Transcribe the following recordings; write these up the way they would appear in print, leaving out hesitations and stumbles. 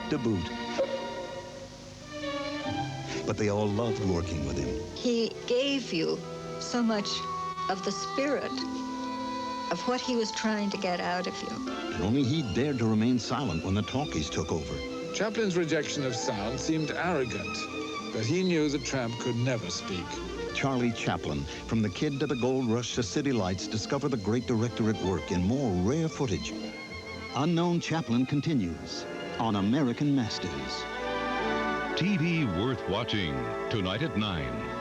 to boot. But they all loved working with him. He gave you so much of the spirit of what he was trying to get out of you. And only he dared to remain silent when the talkies took over. Chaplin's rejection of sound seemed arrogant, but he knew the tramp could never speak. Charlie Chaplin, from the kid to the gold rush to city lights, discover the great director at work in more rare footage. Unknown Chaplin continues on American Masters. TV worth watching, tonight at 9.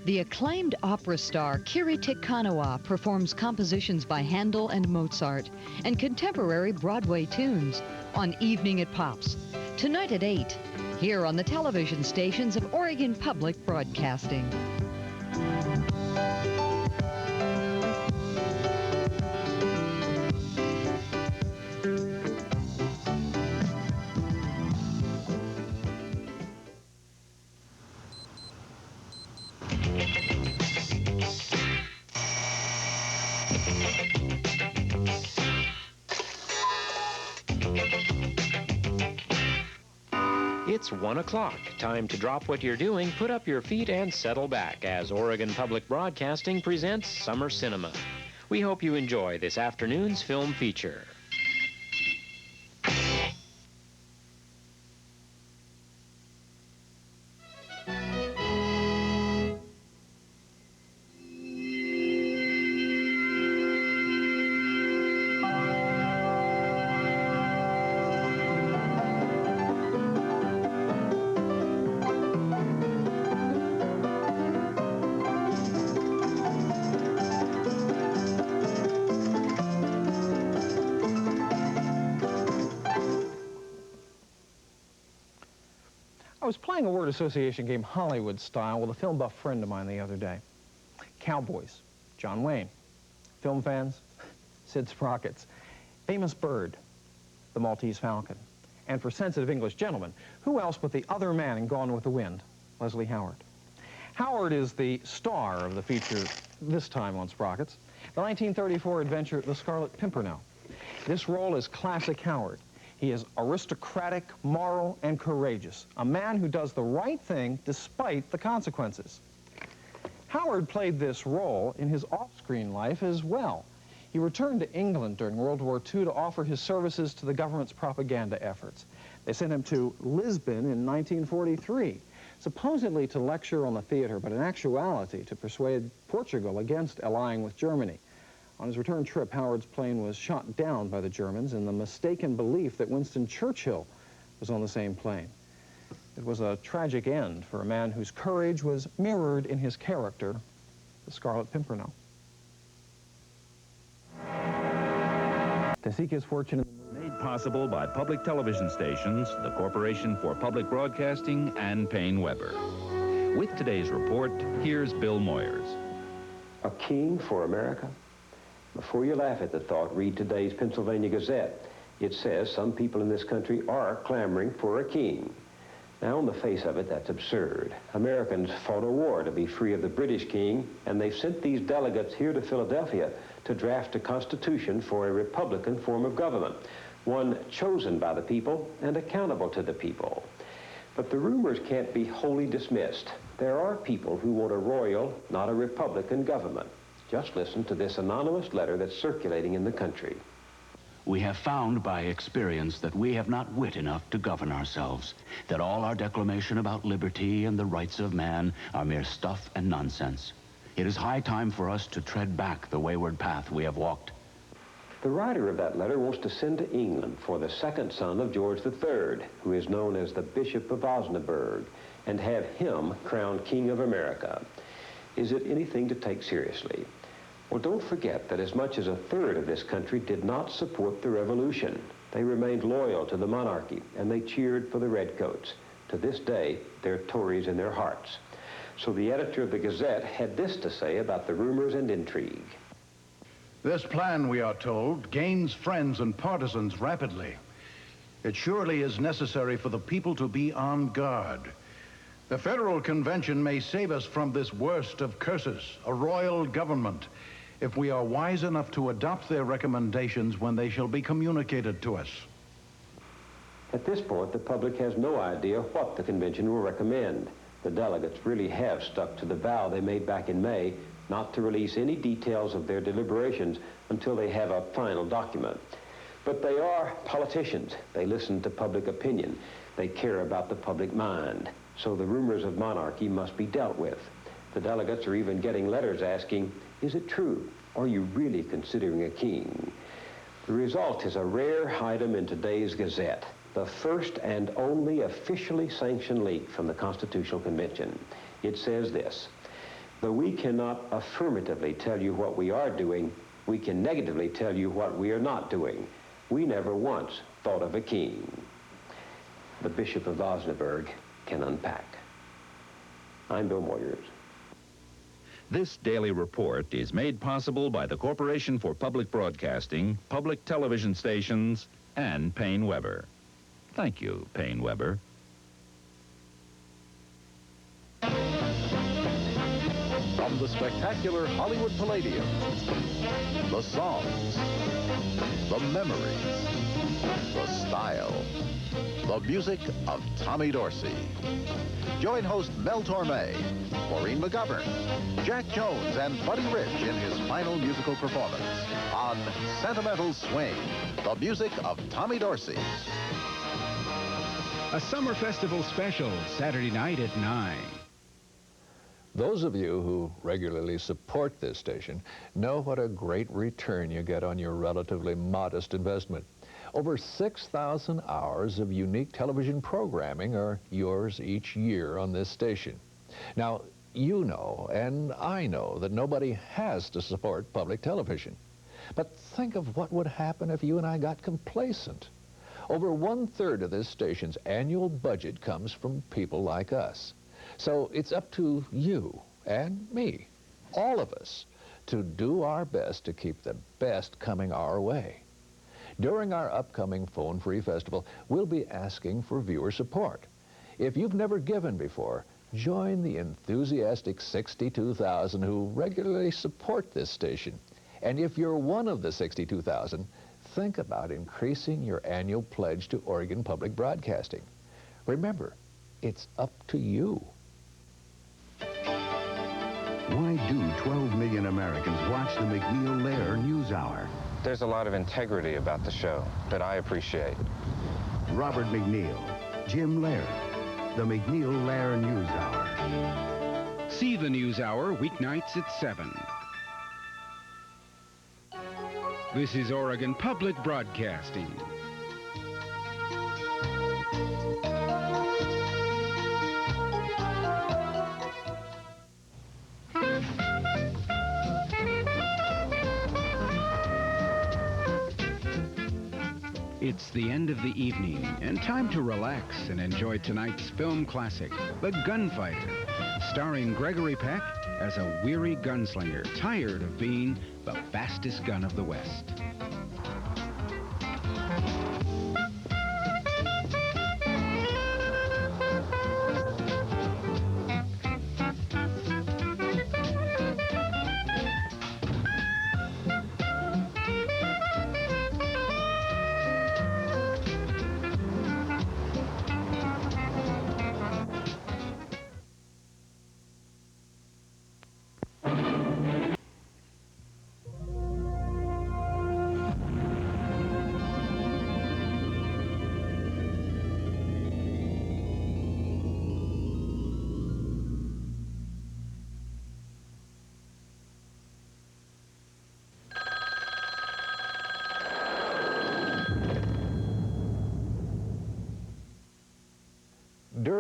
The acclaimed opera star Kiri Te Kanawa performs compositions by Handel and Mozart and contemporary Broadway tunes on Evening at Pops, tonight at 8, here on the television stations of Oregon Public Broadcasting. It's 1 o'clock. Time to drop what you're doing, put up your feet, and settle back as Oregon Public Broadcasting presents Summer Cinema. We hope you enjoy this afternoon's film feature. I was playing a word association game Hollywood style with a film buff friend of mine the other day. Cowboys, John Wayne. Film fans, Sid Sprockets. Famous bird, the Maltese Falcon. And for sensitive English gentlemen, who else but the other man in Gone with the Wind, Leslie Howard. Howard is the star of the feature this time on Sprockets, the 1934 adventure The Scarlet Pimpernel. This role is classic Howard. He is aristocratic, moral, and courageous, a man who does the right thing despite the consequences. Howard played this role in his off-screen life as well. He returned to England during World War II to offer his services to the government's propaganda efforts. They sent him to Lisbon in 1943, supposedly to lecture on the theater, but in actuality to persuade Portugal against allying with Germany. On his return trip, Howard's plane was shot down by the Germans in the mistaken belief that Winston Churchill was on the same plane. It was a tragic end for a man whose courage was mirrored in his character, the Scarlet Pimpernel. To seek his fortune in the made possible by public television stations, the Corporation for Public Broadcasting, and Payne Weber. With today's report, here's Bill Moyers. A king for America? Before you laugh at the thought, read today's Pennsylvania Gazette. It says some people in this country are clamoring for a king. Now, on the face of it, that's absurd. Americans fought a war to be free of the British king, and they've sent these delegates here to Philadelphia to draft a constitution for a Republican form of government, one chosen by the people and accountable to the people. But the rumors can't be wholly dismissed. There are people who want a royal, not a Republican government. Just listen to this anonymous letter that's circulating in the country. We have found by experience that we have not wit enough to govern ourselves, that all our declamation about liberty and the rights of man are mere stuff and nonsense. It is high time for us to tread back the wayward path we have walked. The writer of that letter wants to send to England for the second son of George III, who is known as the Bishop of Osnaburg, and have him crowned King of America. Is it anything to take seriously? Well, don't forget that as much as a third of this country did not support the revolution. They remained loyal to the monarchy, and they cheered for the Redcoats. To this day, they're Tories in their hearts. So the editor of the Gazette had this to say about the rumors and intrigue. This plan, we are told, gains friends and partisans rapidly. It surely is necessary for the people to be on guard. The Federal Convention may save us from this worst of curses, a royal government, if we are wise enough to adopt their recommendations when they shall be communicated to us. At this point, the public has no idea what the convention will recommend. The delegates really have stuck to the vow they made back in May not to release any details of their deliberations until they have a final document. But they are politicians. They listen to public opinion. They care about the public mind. So the rumors of monarchy must be dealt with. The delegates are even getting letters asking, is it true? Are you really considering a king? The result is a rare item in today's Gazette, the first and only officially sanctioned leak from the Constitutional Convention. It says this: though we cannot affirmatively tell you what we are doing, we can negatively tell you what we are not doing. We never once thought of a king. The Bishop of Osnaburg can unpack. I'm Bill Moyers. This daily report is made possible by the Corporation for Public Broadcasting, public television stations, and Payne Weber. Thank you, Payne Weber. From the spectacular Hollywood Palladium, the songs, the memories, the style, the music of Tommy Dorsey. Join host Mel Torme, Maureen McGovern, Jack Jones, and Buddy Rich in his final musical performance on Sentimental Swing, the music of Tommy Dorsey. A summer festival special, Saturday night at 9. Those of you who regularly support this station know what a great return you get on your relatively modest investment. Over 6,000 hours of unique television programming are yours each year on this station. Now, you know, and I know, that nobody has to support public television. But think of what would happen if you and I got complacent. Over 1/3 of this station's annual budget comes from people like us. So it's up to you and me, all of us, to do our best to keep the best coming our way. During our upcoming Phone Free Festival, we'll be asking for viewer support. If you've never given before, join the enthusiastic 62,000 who regularly support this station. And if you're one of the 62,000, think about increasing your annual pledge to Oregon Public Broadcasting. Remember, it's up to you. Why do 12 million Americans watch the McNeil-Lehrer News Hour? There's a lot of integrity about the show that I appreciate. Robert McNeil, Jim Lehrer, the McNeil-Lehrer News Hour. See the News Hour weeknights at 7. This is Oregon Public Broadcasting. It's the end of the evening and time to relax and enjoy tonight's film classic, The Gunfighter, starring Gregory Peck as a weary gunslinger tired of being the fastest gun of the West.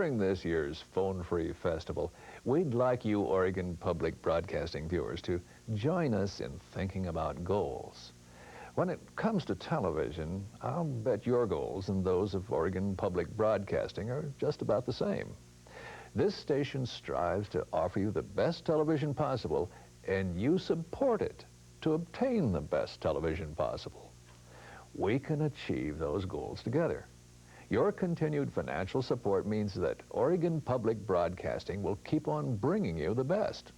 During this year's Phone-Free Festival, we'd like you Oregon Public Broadcasting viewers to join us in thinking about goals. When it comes to television, I'll bet your goals and those of Oregon Public Broadcasting are just about the same. This station strives to offer you the best television possible, and you support it to obtain the best television possible. We can achieve those goals together. Your continued financial support means that Oregon Public Broadcasting will keep on bringing you the best.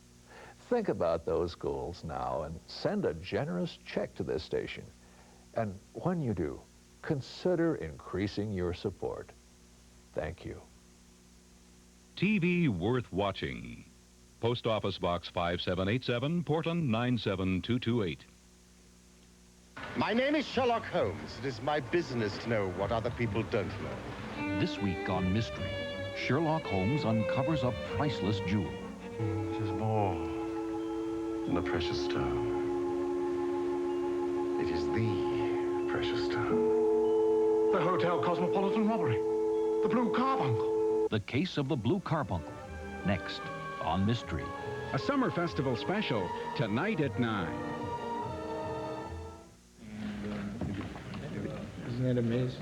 Think about those goals now and send a generous check to this station. And when you do, consider increasing your support. Thank you. TV worth watching. Post Office Box 5787, Portland 97228. My name is Sherlock Holmes. It is my business to know what other people don't know. This week on Mystery, Sherlock Holmes uncovers a priceless jewel. It is more than a precious stone. It is the precious stone. The Hotel Cosmopolitan robbery. The Blue Carbuncle. The case of the Blue Carbuncle. Next on Mystery. A summer festival special tonight at 9. Isn't that amazing?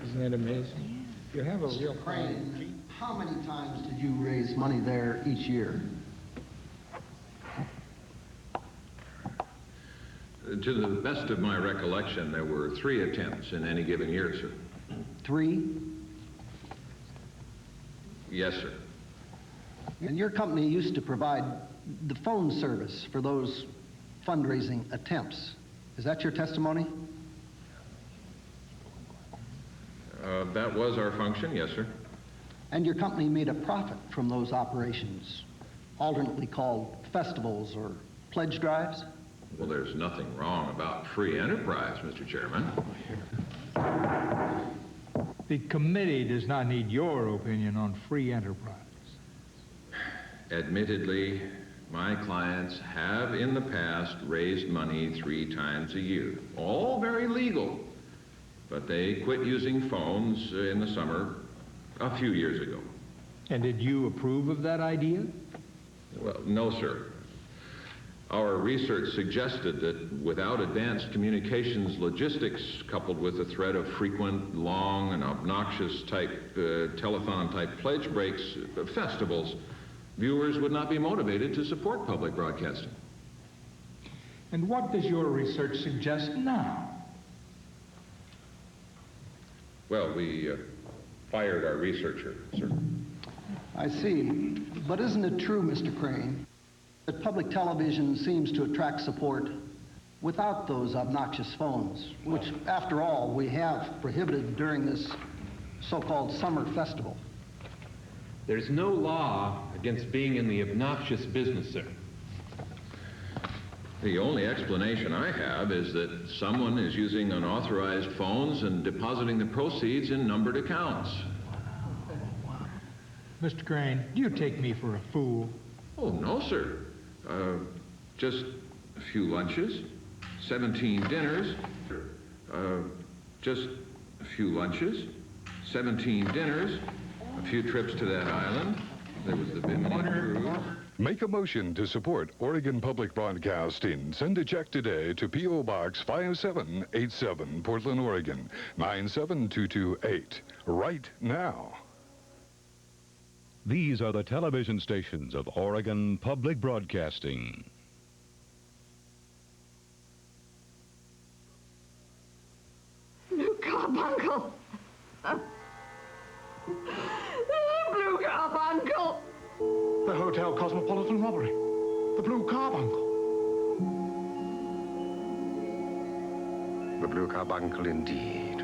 Isn't that amazing? You have a real Crane, how many times did you raise money there each year? To the best of my recollection, there were 3 attempts in any given year, sir. 3? Yes, sir. And your company used to provide the phone service for those fundraising attempts. Is that your testimony? That was our function, yes, sir. And your company made a profit from those operations, alternately called festivals or pledge drives? Well, there's nothing wrong about free enterprise, Mr. Chairman. The committee does not need your opinion on free enterprise. Admittedly, my clients have in the past raised money 3 times a year. All very legal. But they quit using phones in the summer a few years ago. And did you approve of that idea? Well, no, sir. Our research suggested that without advanced communications logistics coupled with the threat of frequent, long, and obnoxious type telethon-type pledge breaks, festivals, viewers would not be motivated to support public broadcasting. And what does your research suggest now? Well, we fired our researcher, sir. I see. But isn't it true, Mr. Crane, that public television seems to attract support without those obnoxious phones, which, after all, we have prohibited during this so-called summer festival? There's no law against being in the obnoxious business, sir. The only explanation I have is that someone is using unauthorized phones and depositing the proceeds in numbered accounts. Mr. Crane, do you take me for a fool? Oh, no, sir. Just a few lunches, 17 dinners, just a few lunches, 17 dinners, a few trips to that island. There was the Bimini cruise. Make a motion to support Oregon Public Broadcasting. Send a check today to P.O. Box 5787, Portland, Oregon, 97228. Right now. These are the television stations of Oregon Public Broadcasting. Blue Carbuncle! Blue Carbuncle! The Hotel Cosmopolitan robbery. The Blue Carbuncle. The Blue Carbuncle indeed.